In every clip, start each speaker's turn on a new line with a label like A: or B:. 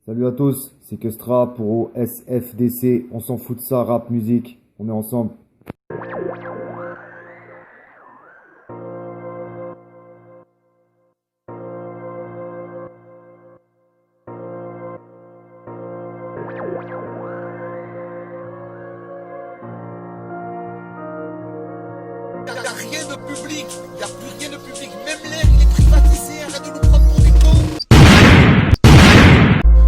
A: Salut à tous, c'est Kestra pour SFDC, on s'en fout de ça, rap, musique, on est ensemble.
B: Y a rien de public, y a plus rien de public, même l'air il est privatisé, arrête de nous prendre pour des cons.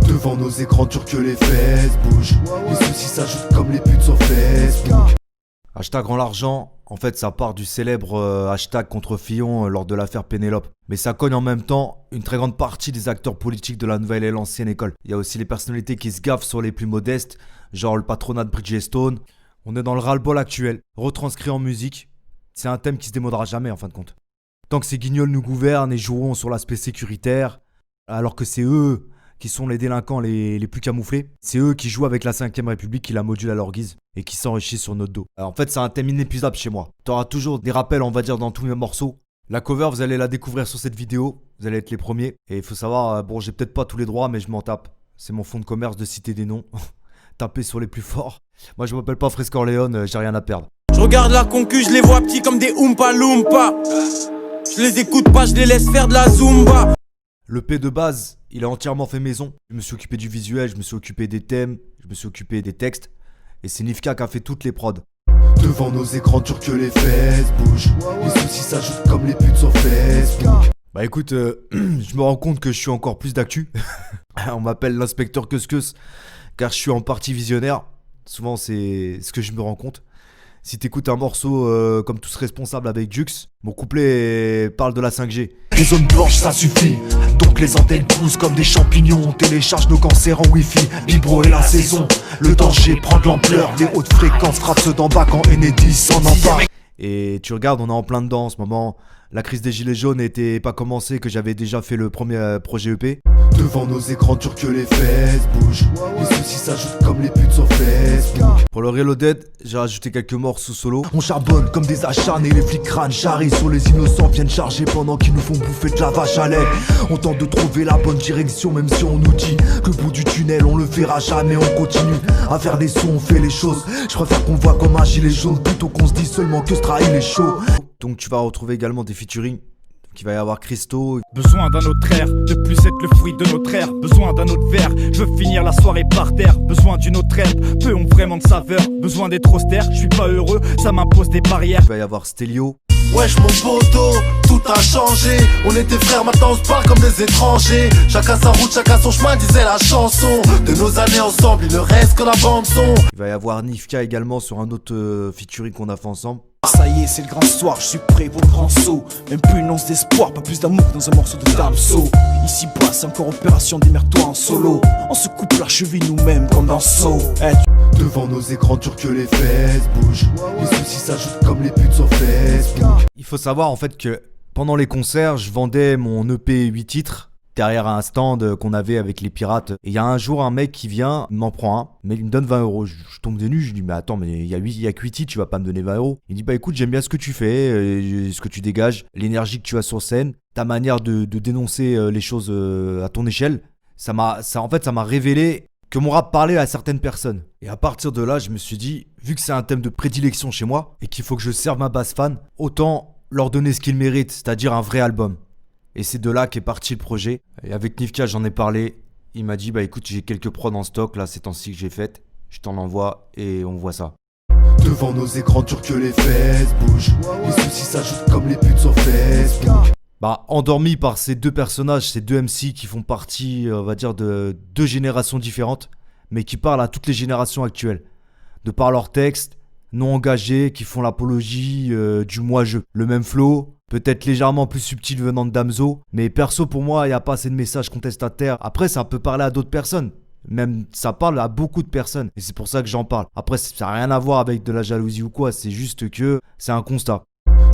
C: Devant nos écrans turcs que les fesses bougent. Les soucis s'ajoutent comme les putes sur Facebook.
D: Hashtag rend l'argent, en fait ça part du célèbre hashtag contre Fillon lors de l'affaire Pénélope. Mais ça cogne en même temps une très grande partie des acteurs politiques de la nouvelle et l'ancienne école. Il y a aussi les personnalités qui se gaffent sur les plus modestes, genre le patronat de Bridgestone. On est dans le ras-le-bol actuel, retranscrit en musique. C'est un thème qui se démodera jamais en fin de compte. Tant que ces guignols nous gouvernent et joueront sur l'aspect sécuritaire, alors que c'est eux qui sont les délinquants les plus camouflés. C'est eux qui jouent avec la 5ème République, qui la modulent à leur guise et qui s'enrichissent sur notre dos. Alors, en fait, c'est un thème inépuisable chez moi. T'auras toujours des rappels, on va dire, dans tous mes morceaux. La cover, vous allez la découvrir sur cette vidéo. Vous allez être les premiers. Et il faut savoir, bon, j'ai peut-être pas tous les droits, mais je m'en tape. C'est mon fonds de commerce de citer des noms. Taper sur les plus forts. Moi, je m'appelle pas Fresco Orléans, j'ai rien à perdre.
E: Je regarde la concu, je les vois petits comme des Oompa Loompa. Je les écoute pas, je les laisse faire de la Zumba.
D: Le P de base, il est entièrement fait maison. Je me suis occupé du visuel, je me suis occupé des thèmes, je me suis occupé des textes. Et c'est Nifka qui a fait toutes les prods.
C: Devant nos écrans turcs que les fesses bougent. Les soucis s'ajoutent comme les putes sur Facebook.
D: Bah écoute, je me rends compte que je suis encore plus d'actu. On m'appelle l'inspecteur Keus car je suis en partie visionnaire. Souvent c'est ce que je me rends compte. Si t'écoutes un morceau comme Tous Responsables avec Jux, mon couplet parle de la 5G.
C: Les zones blanches ça suffit. Donc les antennes poussent comme des champignons. On télécharge nos cancers en wifi. Vibro et la saison. Le danger prend de l'ampleur. Les hautes fréquences frappent ceux d'en bas quand Enedis s'en empare.
D: Et tu regardes, on est en plein dedans en ce moment. La crise des gilets jaunes n'était pas commencée, que j'avais déjà fait le premier projet EP.
C: Devant nos écrans turcs que les fesses bougent. Les soucis s'ajoutent comme les putes sur Facebook.
D: Pour le Reloaded, j'ai rajouté quelques morceaux solo.
C: On charbonne comme des acharnés, les flics crânes charrient sur les innocents viennent charger pendant qu'ils nous font bouffer de la vache à lait. On tente de trouver la bonne direction même si on nous dit que le bout du tunnel on le verra jamais. On continue à faire des sons, on fait les choses. Je préfère qu'on voit comme un gilet jaune plutôt qu'on se dise seulement que ce trahi est chaud.
D: Donc tu vas retrouver également des featuring. Qu'il va y avoir Christo.
E: Besoin d'un autre air, de plus être le fruit de notre ère. Besoin d'un autre verre, je veux finir la soirée par terre. Besoin d'une autre herbe, peu ont vraiment de saveur. Besoin d'être austère, je suis pas heureux, ça m'impose des barrières.
D: Il va y avoir Stelio.
C: Wesh mon poteau, tout a changé. On était frères, maintenant on se parle comme des étrangers. Chacun sa route, chacun son chemin, disait la chanson. De nos années ensemble, il ne reste que la bande son.
D: Il va y avoir Nifka également sur un autre featuring qu'on a fait ensemble.
E: Ça y est, c'est le grand soir, je suis prêt pour le grand saut. Même plus une once d'espoir, pas plus d'amour que dans un morceau de Damso. Ici bas, c'est encore opération, démerde-toi en solo. On se coupe la cheville nous-mêmes comme dans Saw.
C: Devant nos écrans turcs que les fesses bougent. Les soucis s'ajoutent comme les putes sur Facebook.
D: Il faut savoir en fait que pendant les concerts, je vendais mon EP 8 titres derrière un stand qu'on avait avec les pirates. Et il y a un jour un mec qui vient, il m'en prend un, mais il me donne 20 euros. Je tombe des nues, je lui dis mais attends, mais il y a que 8 titres, tu vas pas me donner 20 euros. Il dit bah écoute, j'aime bien ce que tu fais, ce que tu dégages, l'énergie que tu as sur scène, ta manière de dénoncer les choses à ton échelle. Ça m'a révélé que mon rap parlait à certaines personnes. Et à partir de là, je me suis dit, vu que c'est un thème de prédilection chez moi et qu'il faut que je serve ma base fan, autant leur donner ce qu'ils méritent, c'est-à-dire un vrai album. Et c'est de là qu'est parti le projet. Et avec Nifka, j'en ai parlé. Il m'a dit, bah écoute, j'ai quelques prods en stock, là, ces temps-ci que j'ai faites. Je t'en envoie et on voit ça.
C: Devant nos écrans turcs que les fesses bougent. Les soucis s'ajoutent comme les putes sur Facebook.
D: Bah, endormi par ces deux personnages, ces deux MC qui font partie, on va dire, de deux générations différentes, mais qui parlent à toutes les générations actuelles. De par leurs textes, non engagés, qui font l'apologie du moi-je. Le même flow, peut-être légèrement plus subtil venant de Damso, mais perso pour moi, il n'y a pas assez de messages contestataires. Après, ça peut parler à d'autres personnes. Même ça parle à beaucoup de personnes, et c'est pour ça que j'en parle. Après, ça n'a rien à voir avec de la jalousie ou quoi, c'est juste que c'est un constat.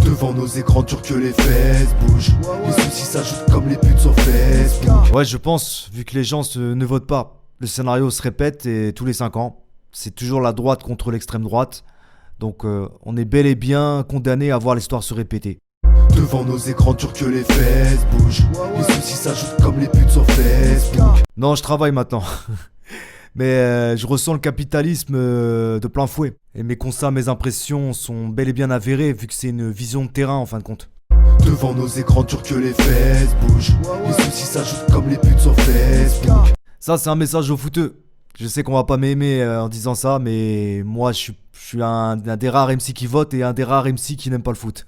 C: Devant nos écrans turcs que les fesses bougent. Les soucis s'ajoutent comme les putes sur Facebook.
D: Ouais, je pense, vu que les gens ne votent pas, le scénario se répète et tous les 5 ans, c'est toujours la droite contre l'extrême droite. Donc on est bel et bien condamné à voir l'histoire se répéter.
C: Devant nos écrans turcs que les fesses bougent. Les soucis s'ajoutent comme les putes sur Facebook.
D: Non, je travaille maintenant. Mais je ressens le capitalisme de plein fouet. Et mes constats, mes impressions sont bel et bien avérés vu que c'est une vision de terrain en fin de compte.
C: Devant nos écrans turcs que les fesses bougent. Les soucis s'ajoutent comme les putes sur Facebook.
D: Ça, c'est un message aux footeux. Je sais qu'on va pas m'aimer en disant ça, mais moi, je suis un des rares MC qui vote et un des rares MC qui n'aime pas le foot.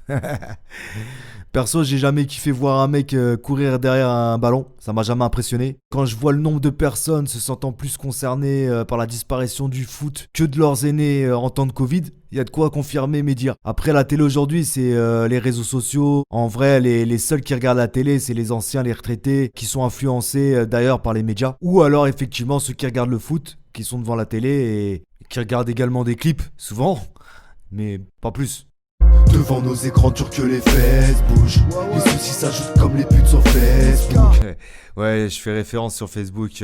D: Perso, j'ai jamais kiffé voir un mec courir derrière un ballon, ça m'a jamais impressionné. Quand je vois le nombre de personnes se sentant plus concernées par la disparition du foot que de leurs aînés en temps de Covid, il y a de quoi confirmer mes dires. Après, la télé aujourd'hui, c'est les réseaux sociaux. En vrai, les seuls qui regardent la télé, c'est les anciens, les retraités, qui sont influencés d'ailleurs par les médias. Ou alors, effectivement, ceux qui regardent le foot, qui sont devant la télé et qui regardent également des clips, souvent, mais pas plus.
C: Devant nos écrans turcs que les fesses bougent. Les soucis s'ajoutent comme les putes sur Facebook.
D: Ouais, je fais référence sur Facebook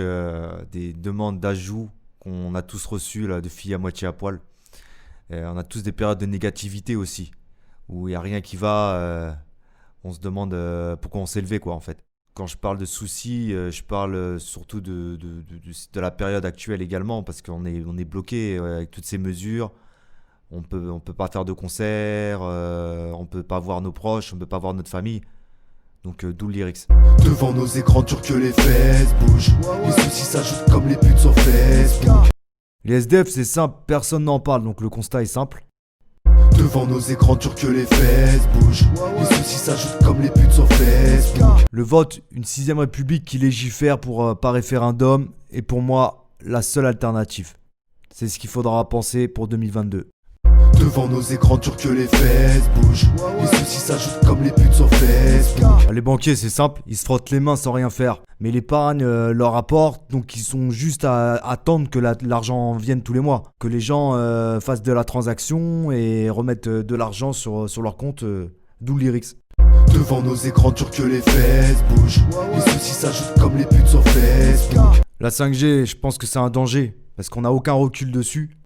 D: des demandes d'ajout qu'on a tous reçues là, de filles à moitié à poil. On a tous des périodes de négativité aussi, où il n'y a rien qui va. On se demande pourquoi on s'est levé, quoi, en fait. Quand je parle de soucis, je parle surtout de la période actuelle également, parce qu'on est bloqué avec toutes ces mesures. On peut pas faire de concerts, on peut pas voir nos proches, on peut pas voir notre famille. Donc d'où le lyrics.
C: Devant nos écrans turcs que les fesses bougent. Les soucis s'ajoutent comme les putes sur Facebook.
D: Les SDF, c'est simple, personne n'en parle, donc le constat est simple.
C: Devant nos écrans turcs que les fesses bougent. Les soucis s'ajoutent comme les putes sur Facebook.
D: Le vote, une 6ème république qui légifère par référendum, est pour moi la seule alternative. C'est ce qu'il faudra penser pour 2022.
C: Devant nos écrans turcs que les fesses bougent. Les soucis s'ajoutent comme les putes sur Facebook.
D: Les banquiers, c'est simple, ils se frottent les mains sans rien faire. Mais l'épargne leur apporte, donc ils sont juste à attendre que l'argent vienne tous les mois. Que les gens fassent de la transaction et remettent de l'argent sur leur compte, d'où le lyrics.
C: Devant nos écrans turcs que les fesses bougent. Les soucis s'ajoutent comme les putes sur Facebook.
D: La 5G, je pense que c'est un danger, parce qu'on n'a aucun recul dessus.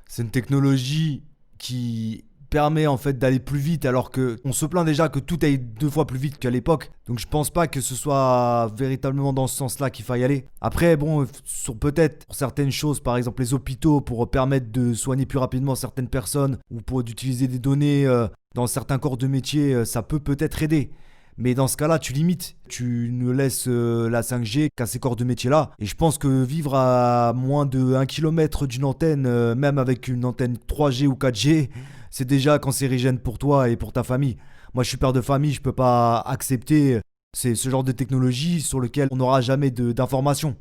D: C'est une technologie qui permet en fait d'aller plus vite, alors que on se plaint déjà que tout aille 2 fois plus vite qu'à l'époque. Donc je pense pas que ce soit véritablement dans ce sens-là qu'il faille aller. Après, bon, sur peut-être pour certaines choses, par exemple les hôpitaux, pour permettre de soigner plus rapidement certaines personnes, ou pour d'utiliser des données dans certains corps de métier, ça peut peut-être aider. Mais dans ce cas-là, tu limites. Tu ne laisses la 5G qu'à ces corps de métier-là. Et je pense que vivre à moins de 1 km d'une antenne, même avec une antenne 3G ou 4G, c'est déjà cancérigène pour toi et pour ta famille. Moi, je suis père de famille, je peux pas accepter ce genre de technologie sur lequel on n'aura jamais d'informations.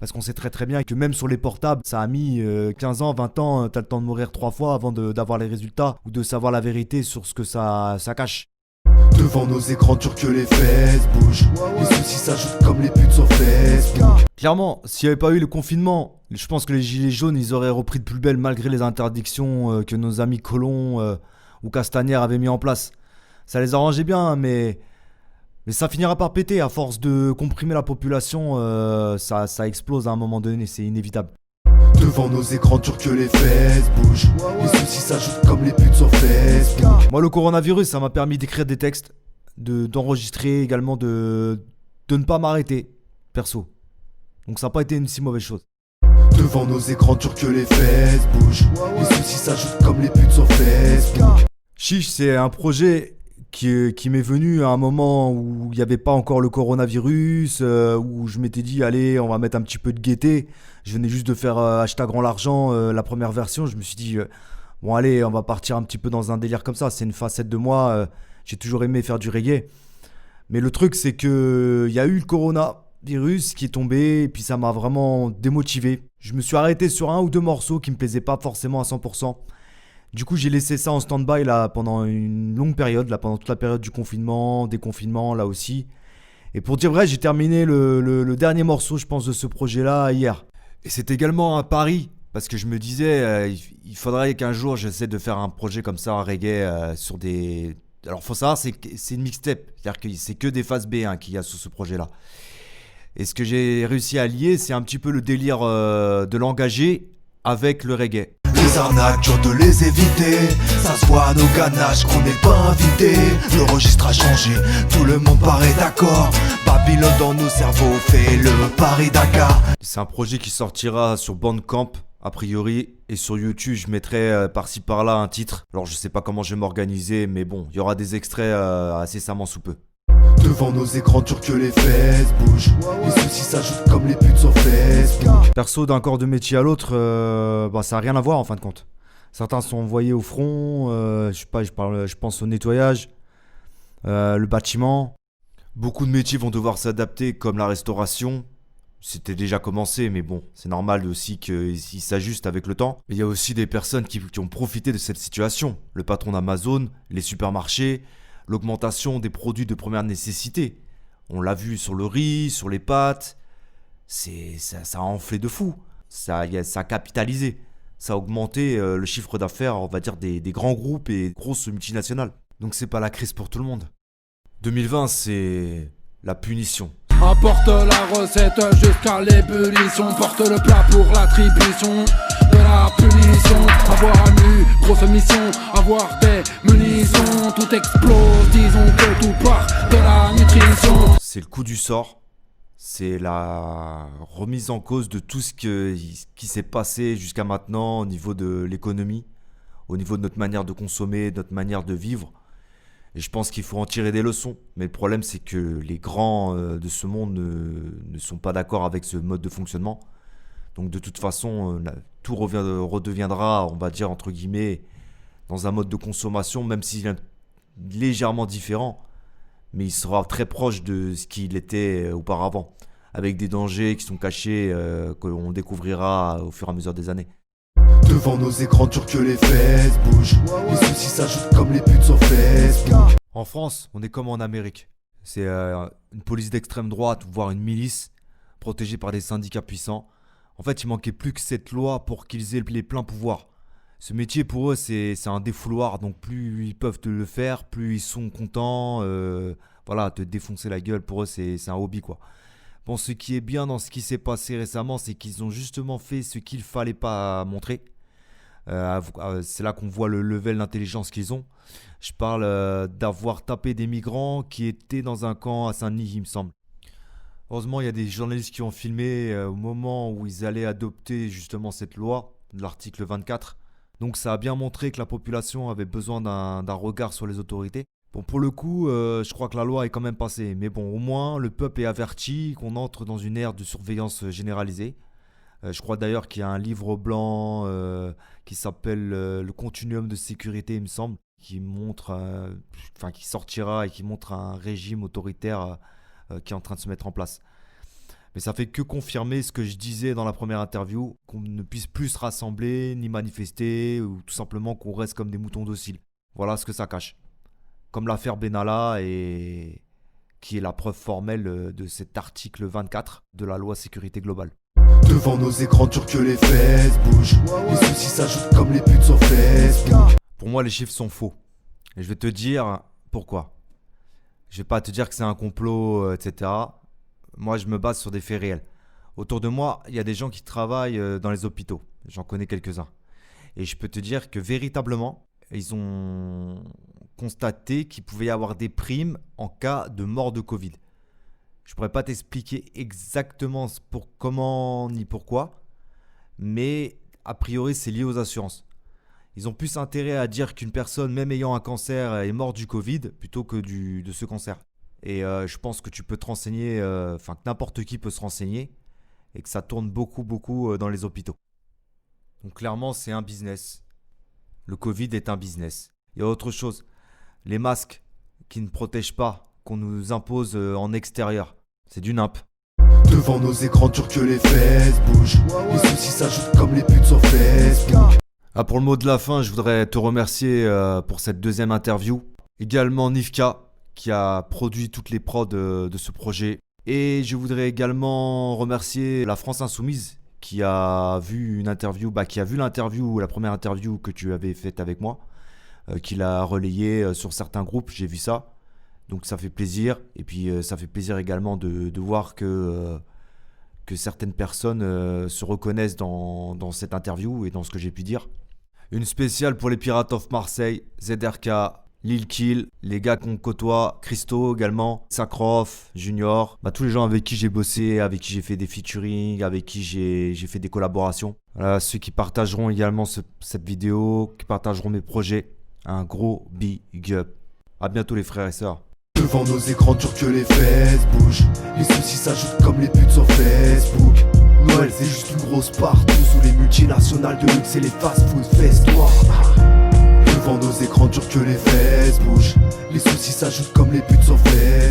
D: Parce qu'on sait très très bien que même sur les portables, ça a mis 15 ans, 20 ans, t'as le temps de mourir 3 fois avant d'avoir les résultats ou de savoir la vérité sur ce que ça cache.
C: Devant nos écrans turcs que les fesses bougent. Les soucis s'ajoutent comme les putes sur Facebook.
D: Clairement, s'il n'y avait pas eu le confinement, je pense que les gilets jaunes, ils auraient repris de plus belle malgré les interdictions que nos amis Colomb ou Castagnère avaient mis en place. Ça les arrangeait bien, mais ça finira par péter. À force de comprimer la population, ça explose à un moment donné, c'est inévitable.
C: Devant nos écrans turcs que les fesses bougent. Les soucis s'ajoutent comme les putes sur Facebook.
D: Moi, le coronavirus, ça m'a permis d'écrire des textes, d'enregistrer également, de ne pas m'arrêter, perso. Donc ça n'a pas été une si mauvaise chose.
C: Devant nos écrans turcs que les fesses bougent. Les soucis s'ajoutent comme les putes sur Facebook.
D: Chiche, c'est un projet qui m'est venu à un moment où il n'y avait pas encore le coronavirus, où je m'étais dit, allez, on va mettre un petit peu de gaieté. Je venais juste de faire hashtag Rends l'argent, la première version. Je me suis dit, bon allez, on va partir un petit peu dans un délire comme ça. C'est une facette de moi. J'ai toujours aimé faire du reggae. Mais le truc, c'est qu'il y a eu le coronavirus qui est tombé, et puis ça m'a vraiment démotivé. Je me suis arrêté sur 1 ou 2 morceaux qui me plaisaient pas forcément à 100%. Du coup, j'ai laissé ça en stand-by là, pendant une longue période, là, pendant toute la période du confinement, déconfinement, là aussi. Et pour dire vrai, j'ai terminé le dernier morceau, je pense, de ce projet-là hier. Et c'est également un pari, parce que je me disais, il faudrait qu'un jour j'essaie de faire un projet comme ça, un reggae, sur des... Alors, faut savoir, c'est une mixtape, c'est-à-dire que c'est que des phases B qu'il y a sur ce projet-là. Et ce que j'ai réussi à lier, c'est un petit peu le délire de l'engagé avec le reggae.
C: Les Les arnaques, dur de les éviter. Ça se voit à nos ganaches qu'on n'est pas invité. Le registre a changé, tout le monde paraît d'accord. Babylone dans nos cerveaux fait le Paris-Dakar.
D: C'est un projet qui sortira sur Bandcamp a priori, et sur YouTube je mettrai par-ci par-là un titre. Alors je sais pas comment je vais m'organiser, mais bon, il y aura des extraits incessamment sous peu.
C: Devant nos écrans durs que les fesses bougent. Les soucis s'ajoutent comme les putes sur Facebook.
D: Perso, d'un corps de métier à l'autre, ça n'a rien à voir en fin de compte. Certains sont envoyés au front, je pense au nettoyage, le bâtiment. Beaucoup de métiers vont devoir s'adapter, comme la restauration. C'était déjà commencé, mais bon, c'est normal aussi qu'ils s'ajustent avec le temps. Mais il y a aussi des personnes qui ont profité de cette situation. Le patron d'Amazon, les supermarchés, l'augmentation des produits de première nécessité. On l'a vu sur le riz, sur les pâtes. Ça a enflé de fou. Ça a capitalisé. Ça a augmenté le chiffre d'affaires, on va dire, des grands groupes et grosses multinationales. Donc c'est pas la crise pour tout le monde. 2020, c'est la punition.
F: Apporte la recette jusqu'à l'ébullition. Porte le plat pour l'attribution de la punition. Avoir nu, grosse mission. Avoir des munitions. Tout explose, disons que tout part de la nutrition.
D: C'est le coup du sort. C'est la remise en cause de tout ce qui s'est passé jusqu'à maintenant au niveau de l'économie, au niveau de notre manière de consommer, de notre manière de vivre. Et je pense qu'il faut en tirer des leçons. Mais le problème, c'est que les grands de ce monde ne sont pas d'accord avec ce mode de fonctionnement. Donc de toute façon, tout redeviendra, on va dire, entre guillemets, dans un mode de consommation, même s'il est légèrement différent. Mais il sera très proche de ce qu'il était auparavant. Avec des dangers qui sont cachés, qu'on découvrira au fur et à mesure des années.
C: Devant nos écrans durs que les fesses bougent. Les soucis s'ajoutent comme les putes sur Facebook.
D: En France, on est comme en Amérique. C'est une police d'extrême droite, voire une milice, protégée par des syndicats puissants. En fait, il manquait plus que cette loi pour qu'ils aient les pleins pouvoirs. Ce métier, pour eux, c'est un défouloir. Donc plus ils peuvent te le faire, plus ils sont contents. Te défoncer la gueule, pour eux, c'est un hobby, quoi. Bon, ce qui est bien dans ce qui s'est passé récemment, c'est qu'ils ont justement fait ce qu'il fallait pas montrer. C'est là qu'on voit le level d'intelligence qu'ils ont. Je parle d'avoir tapé des migrants qui étaient dans un camp à Saint-Denis, il me semble. Heureusement, il y a des journalistes qui ont filmé au moment où ils allaient adopter justement cette loi, de l'article 24. Donc ça a bien montré que la population avait besoin d'un regard sur les autorités. Bon, pour le coup, je crois que la loi est quand même passée. Mais bon, au moins, le peuple est averti qu'on entre dans une ère de surveillance généralisée. Je crois d'ailleurs qu'il y a un livre blanc qui s'appelle Le Continuum de sécurité, il me semble, qui sortira et qui montre un régime autoritaire qui est en train de se mettre en place. Mais ça fait que confirmer ce que je disais dans la première interview, qu'on ne puisse plus se rassembler, ni manifester, ou tout simplement qu'on reste comme des moutons dociles. Voilà ce que ça cache. Comme l'affaire Benalla, qui est la preuve formelle de cet article 24 de la loi sécurité globale.
C: Devant nos écrans durs que les fesses bougent. Les soucis s'ajoutent comme les putes sur Facebook.
D: Pour moi, les chiffres sont faux. Et je vais te dire pourquoi. Je vais pas te dire que c'est un complot, etc. Moi, je me base sur des faits réels. Autour de moi, il y a des gens qui travaillent dans les hôpitaux. J'en connais quelques-uns. Et je peux te dire que véritablement, ils ont constaté qu'il pouvait y avoir des primes en cas de mort de Covid. Je pourrais pas t'expliquer exactement comment ni pourquoi, mais a priori, c'est lié aux assurances. Ils ont plus intérêt à dire qu'une personne, même ayant un cancer, est morte du Covid plutôt que de ce cancer. Et je pense que tu peux te renseigner, que n'importe qui peut se renseigner, et que ça tourne beaucoup dans les hôpitaux. Donc clairement, c'est un business. Le Covid est un business. Il y a autre chose. Les masques qui ne protègent pas, qu'on nous impose en extérieur, c'est du nimp.
C: Devant nos écrans durs que les fesses bougent. Les soucis s'ajoutent comme les putes sur Facebook.
D: Pour le mot de la fin, je voudrais te remercier pour cette deuxième interview. Également Nifka, qui a produit toutes les prods de ce projet. Et je voudrais également remercier la France Insoumise, qui a vu l'interview, la première interview que tu avais faite avec moi, qui l'a relayée sur certains groupes, j'ai vu ça. Donc ça fait plaisir. Et puis ça fait plaisir également de voir que certaines personnes se reconnaissent dans cette interview et dans ce que j'ai pu dire. Une spéciale pour les Pirates of Marseille, ZRK, Lil Kill, les gars qu'on côtoie, Christo également, Sakroff, Junior, tous les gens avec qui j'ai bossé, avec qui j'ai fait des featuring, avec qui j'ai fait des collaborations. Voilà, ceux qui partageront également cette vidéo, qui partageront mes projets, un gros big up. A bientôt les frères et sœurs.
C: Devant nos écrans durs que les fesses bougent. Les soucis s'ajoutent comme les putes sur Facebook. Noël c'est juste une grosse partout. Sous les multinationales de luxe et les fast-food festoirs. Devant nos écrans durs que les fesses bougent. Les soucis s'ajoutent comme les putes sur Facebook.